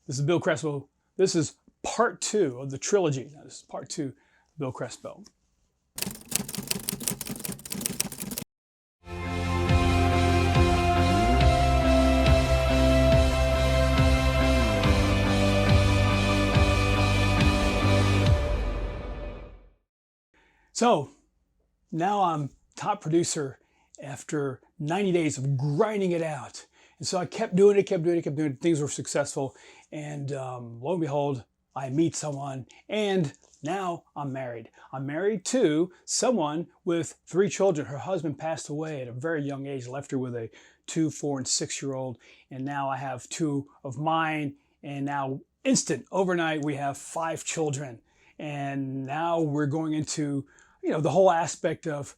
This is Bill Crespo. This is part 2 of the trilogy. Now, this is part 2 of Bill Crespo. So now I'm top producer after 90 days of grinding it out. And so I kept doing it. Things were successful. And lo and behold, I meet someone and now I'm married. I'm married to someone with 3 children. Her husband passed away at a very young age, left her with a 2, 4, and 6-year-old. And now I have 2 of mine. And now overnight, we have 5 children. And now we're going into, the whole aspect of,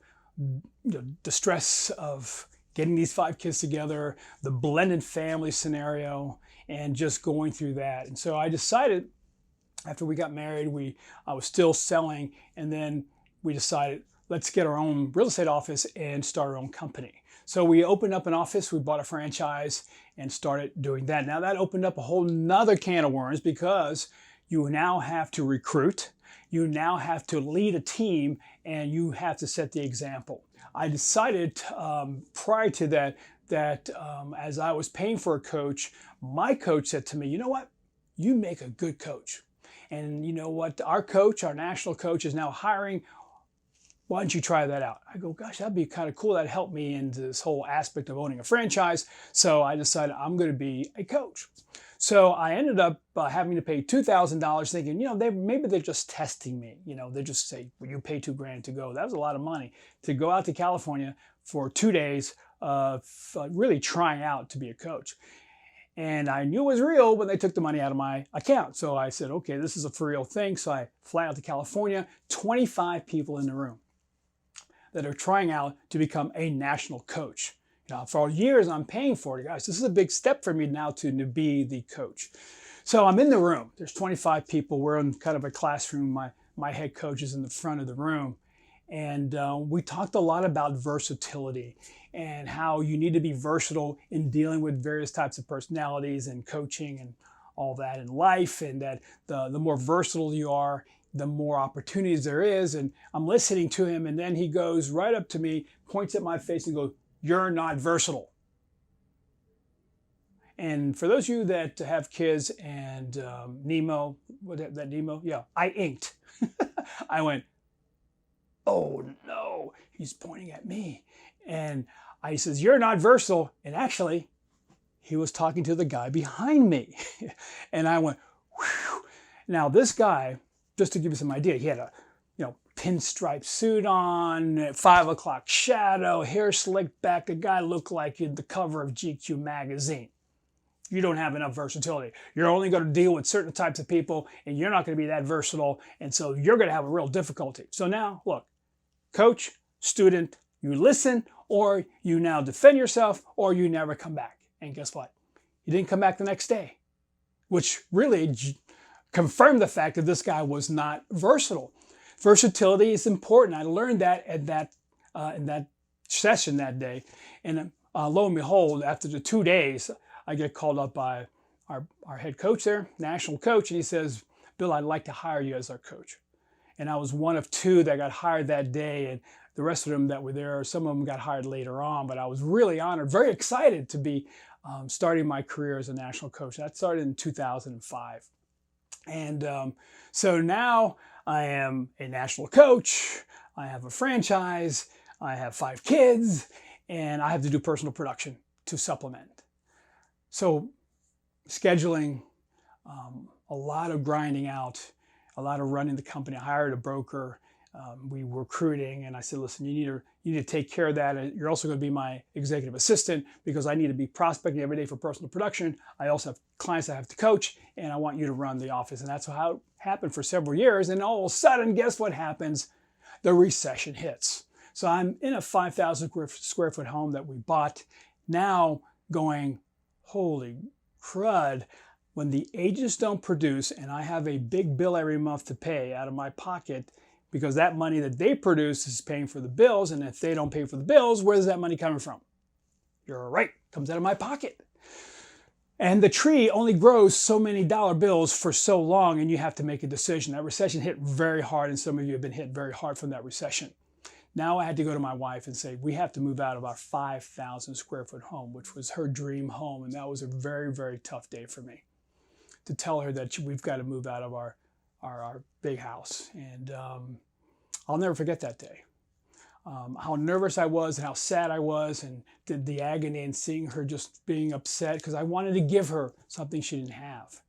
the stress of getting these 5 kids together, the blended family scenario, and just going through that. And so I decided, after we got married, I was still selling, and then we decided, let's get our own real estate office and start our own company. So we opened up an office, we bought a franchise, and started doing that. Now that opened up a whole nother can of worms, because you now have to recruit, you now have to lead a team, and you have to set the example. I decided prior to that as I was paying for a coach, my coach said to me, you know what, you make a good coach. And you know what, our national coach is now hiring. Why don't you try that out? I go, gosh, that'd be kind of cool. That'd help me into this whole aspect of owning a franchise. So I decided I'm going to be a coach. So I ended up having to pay $2,000, thinking, maybe they're just testing me. They just say, well, you pay $2,000 to go. That was a lot of money to go out to California for 2 days, really trying out to be a coach. And I knew it was real when they took the money out of my account. So I said, okay, this is a for real thing. So I fly out to California, 25 people in the room that are trying out to become a national coach. For years I'm paying for it, guys. This is a big step for me now to be the coach. So I'm in the room. There's 25 people. We're in kind of a classroom. My head coach is in the front of the room. And we talked a lot about versatility and how you need to be versatile in dealing with various types of personalities and coaching and all that in life. And that the more versatile you are, the more opportunities there is. And I'm listening to him. And then he goes right up to me, points at my face and goes, "You're not versatile." And for those of you that have kids and Nemo, Nemo? Yeah, I inked. I went, oh no, he's pointing at me. And he says, "You're not versatile." And actually, he was talking to the guy behind me. And I went, whew. Now this guy, just to give you some idea, he had a pinstripe suit on, 5 o'clock shadow, hair slicked back. The guy looked like the cover of GQ magazine. You don't have enough versatility. You're only going to deal with certain types of people, and you're not going to be that versatile, and so you're going to have a real difficulty. So now, look, coach, student, you listen, or you now defend yourself, or you never come back. And guess what? You didn't come back the next day, which really confirmed the fact that this guy was not versatile. Versatility is important. I learned that in that session that day. And lo and behold, after the 2 days, I get called up by our head coach there, national coach, and he says, "Bill, I'd like to hire you as our coach." And I was one of 2 that got hired that day, and the rest of them that were there, some of them got hired later on, but I was really honored, very excited to be starting my career as a national coach. That started in 2005. And so now I am a national coach, I have a franchise, I have 5 kids, and I have to do personal production to supplement. So scheduling, a lot of grinding out, a lot of running the company. I hired a broker, we were recruiting, and I said, listen, you need to take care of that. You're also going to be my executive assistant, because I need to be prospecting every day for personal production. I also have clients I have to coach, and I want you to run the office. And that's how it happened for several years. And all of a sudden, guess what happens? The recession hits. So I'm in a 5,000 square foot home that we bought, now going, holy crud, when the agents don't produce and I have a big bill every month to pay out of my pocket, because that money that they produce is paying for the bills. And if they don't pay for the bills, where's that money coming from? You're right, it comes out of my pocket. And the tree only grows so many dollar bills for so long, and you have to make a decision. That recession hit very hard, and some of you have been hit very hard from that recession. Now I had to go to my wife and say, we have to move out of our 5,000 square foot home, which was her dream home. And that was a very, very tough day for me to tell her that we've got to move out of our big house. And I'll never forget that day. How nervous I was and how sad I was, and the agony and seeing her just being upset because I wanted to give her something she didn't have.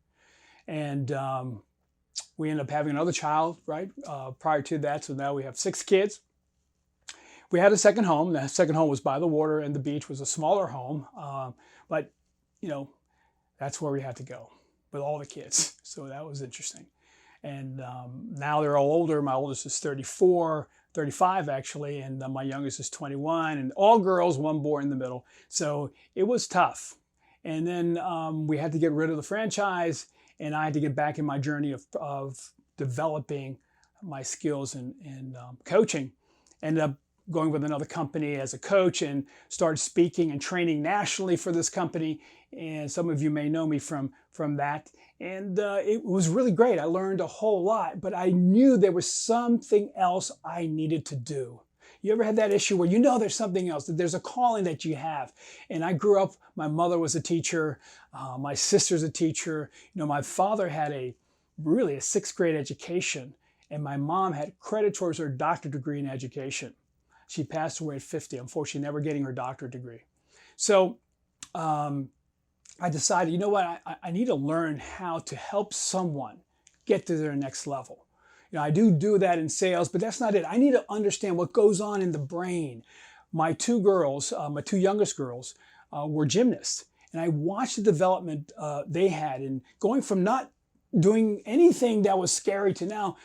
And we ended up having another child, right, prior to that. So now we have 6 kids. We had a second home. The second home was by the water, and the beach was a smaller home. But, you know, that's where we had to go with all the kids. So that was interesting. And now they're all older. My oldest is 35 actually, and my youngest is 21, and all girls, 1 boy in the middle. So it was tough. And then we had to get rid of the franchise, and I had to get back in my journey of developing my skills in coaching. Ended up going with another company as a coach and started speaking and training nationally for this company. And some of you may know me from that. And it was really great. I learned a whole lot, but I knew there was something else I needed to do. You ever had that issue where you know there's something else, that there's a calling that you have? And I grew up, my mother was a teacher, my sister's a teacher. You know, my father had really a 6th grade education, and my mom had credit towards her doctorate degree in education. She passed away at 50, unfortunately, never getting her doctorate degree. So I decided, you know what, I need to learn how to help someone get to their next level. You know, I do that in sales, but that's not it. I need to understand what goes on in the brain. My 2 girls, my 2 youngest girls, were gymnasts. And I watched the development they had in going from not doing anything that was scary to now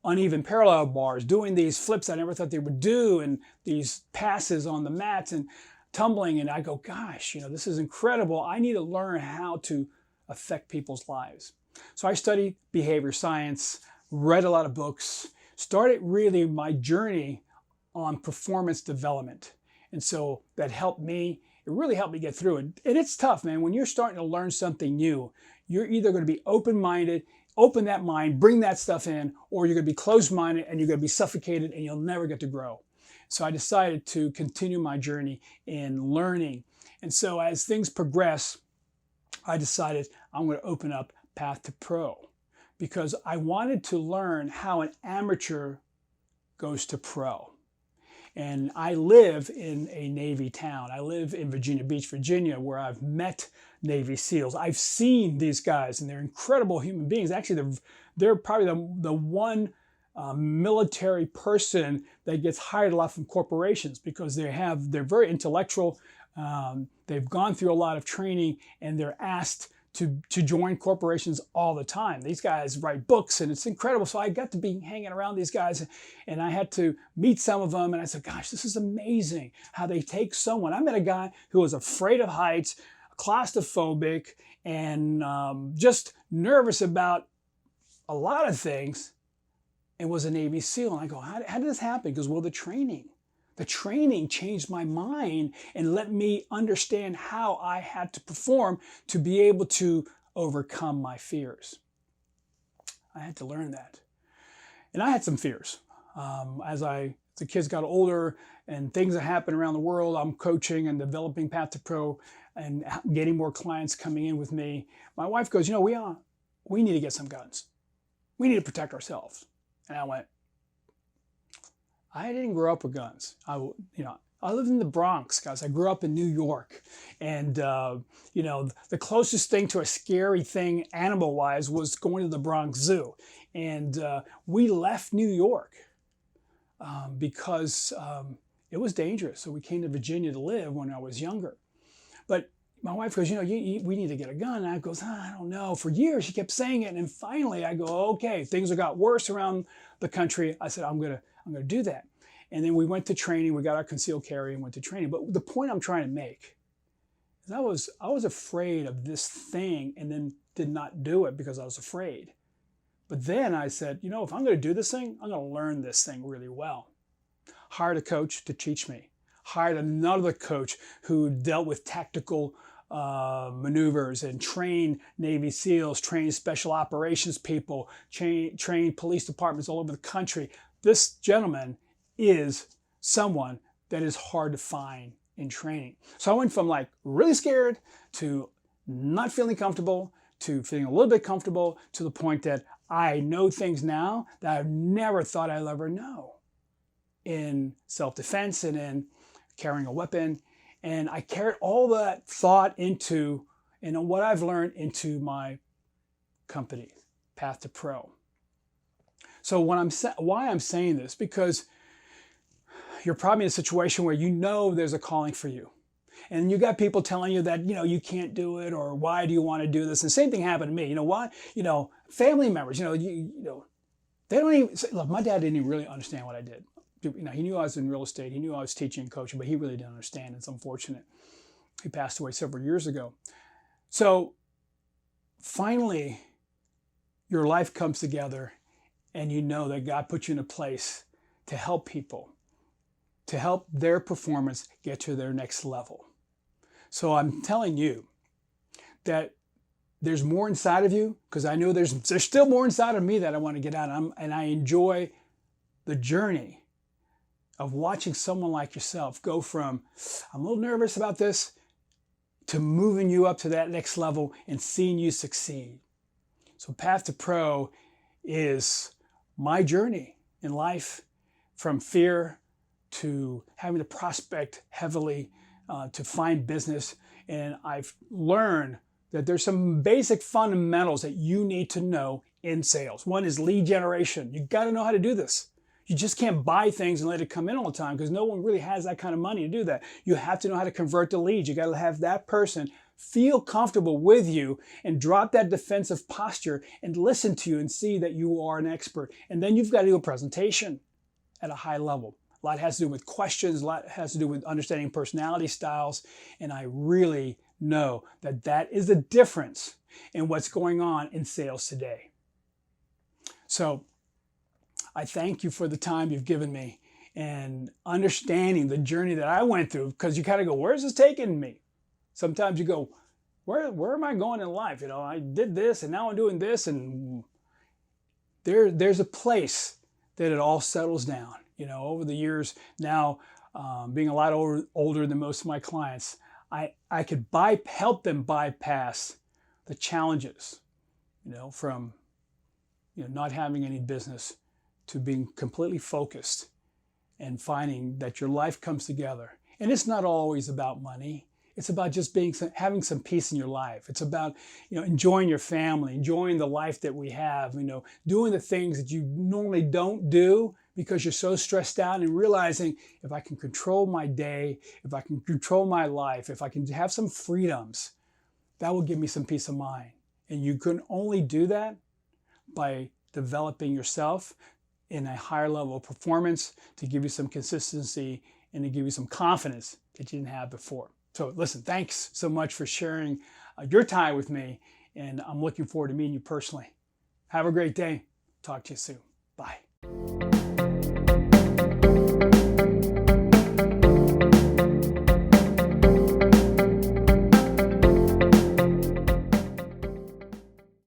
uneven parallel bars, doing these flips I never thought they would do, and these passes on the mats and tumbling. And I go, gosh, you know, this is incredible. I need to learn how to affect people's lives. So I studied behavior science, read a lot of books, started really my journey on performance development. And so that helped me. It really helped me get through it. And it's tough, man. When you're starting to learn something new, you're either going to be open-minded, open that mind, bring that stuff in, or you're going to be closed-minded and you're going to be suffocated and you'll never get to grow. So I decided to continue my journey in learning. And so as things progress, I decided I'm going to open up Path to Pro, because I wanted to learn how an amateur goes to pro. And I live in a Navy town. I live in Virginia Beach, Virginia, where I've met Navy SEALs. I've seen these guys, and they're incredible human beings. Actually, they're probably the one military person that gets hired a lot from corporations, because they're very intellectual. They've gone through a lot of training, and they're asked to join corporations all the time. These guys write books, and it's incredible. So I got to be hanging around these guys, and I had to meet some of them, and I said, gosh, this is amazing how they take someone. I met a guy who was afraid of heights, claustrophobic, and just nervous about a lot of things, and was a Navy SEAL. And I go, how did this happen? He goes, well, the training. The training changed my mind and let me understand how I had to perform to be able to overcome my fears. I had to learn that. And I had some fears. As the kids got older and things that happen around the world, I'm coaching and developing Path to Pro and getting more clients coming in with me. My wife goes, you know, we need to get some guns. We need to protect ourselves. And I went, I didn't grow up with guns. I lived in the Bronx, guys. I grew up in New York. And, the closest thing to a scary thing animal-wise was going to the Bronx Zoo. And we left New York because it was dangerous. So we came to Virginia to live when I was younger. But my wife goes, we need to get a gun. And I goes, I don't know. For years, she kept saying it. And finally, I go, okay, things got worse around the country. I said, I'm going to do that. And then we went to training. We got our concealed carry and went to training. But the point I'm trying to make is I was afraid of this thing and then did not do it because I was afraid. But then I said, if I'm going to do this thing, I'm going to learn this thing really well. Hired a coach to teach me. Hired another coach who dealt with tactical maneuvers and train Navy SEALs, train special operations people, train police departments all over the country. This gentleman is someone that is hard to find in training. So I went from like really scared to not feeling comfortable to feeling a little bit comfortable to the point that I know things now that I've never thought I'd ever know in self-defense and in carrying a weapon. And I carried all that thought into, and what I've learned into my company, Path to Pro. So why I'm saying this, because you're probably in a situation where you know there's a calling for you. And you got people telling you that, you can't do it, or why do you want to do this? And the same thing happened to me. You know what? Family members, they don't even, look, my dad didn't even really understand what I did. He knew I was in real estate. He knew I was teaching and coaching, but he really didn't understand. It's unfortunate. He passed away several years ago. So finally, your life comes together and you know that God put you in a place to help people, to help their performance get to their next level. So I'm telling you that there's more inside of you, because I know there's still more inside of me that I want to get out. And I enjoy the journey of watching someone like yourself go from, I'm a little nervous about this, to moving you up to that next level and seeing you succeed. So Path to Pro is my journey in life, from fear to having to prospect heavily, to find business. And I've learned that there's some basic fundamentals that you need to know in sales. One is lead generation. You got to know how to do this. You just can't buy things and let it come in all the time, because no one really has that kind of money to do that. You have to know how to convert the leads. You got to have that person feel comfortable with you and drop that defensive posture and listen to you and see that you are an expert. And then you've got to do a presentation at a high level. A lot has to do with questions, a lot has to do with understanding personality styles. And I really know that that is the difference in what's going on in sales today. So I thank you for the time you've given me and understanding the journey that I went through, because you kind of go, where's this taking me? Sometimes you go, where am I going in life? I did this and now I'm doing this, and there's a place that it all settles down. Over the years now, being a lot older than most of my clients, I could help them bypass the challenges, from not having any business to being completely focused and finding that your life comes together. And it's not always about money. It's about just having some peace in your life. It's about, enjoying your family, enjoying the life that we have, doing the things that you normally don't do because you're so stressed out, and realizing, if I can control my day, if I can control my life, if I can have some freedoms, that will give me some peace of mind. And you can only do that by developing yourself in a higher level of performance, to give you some consistency and to give you some confidence that you didn't have before. So listen, thanks so much for sharing your time with me, and I'm looking forward to meeting you personally. Have a great day. Talk to you soon. Bye.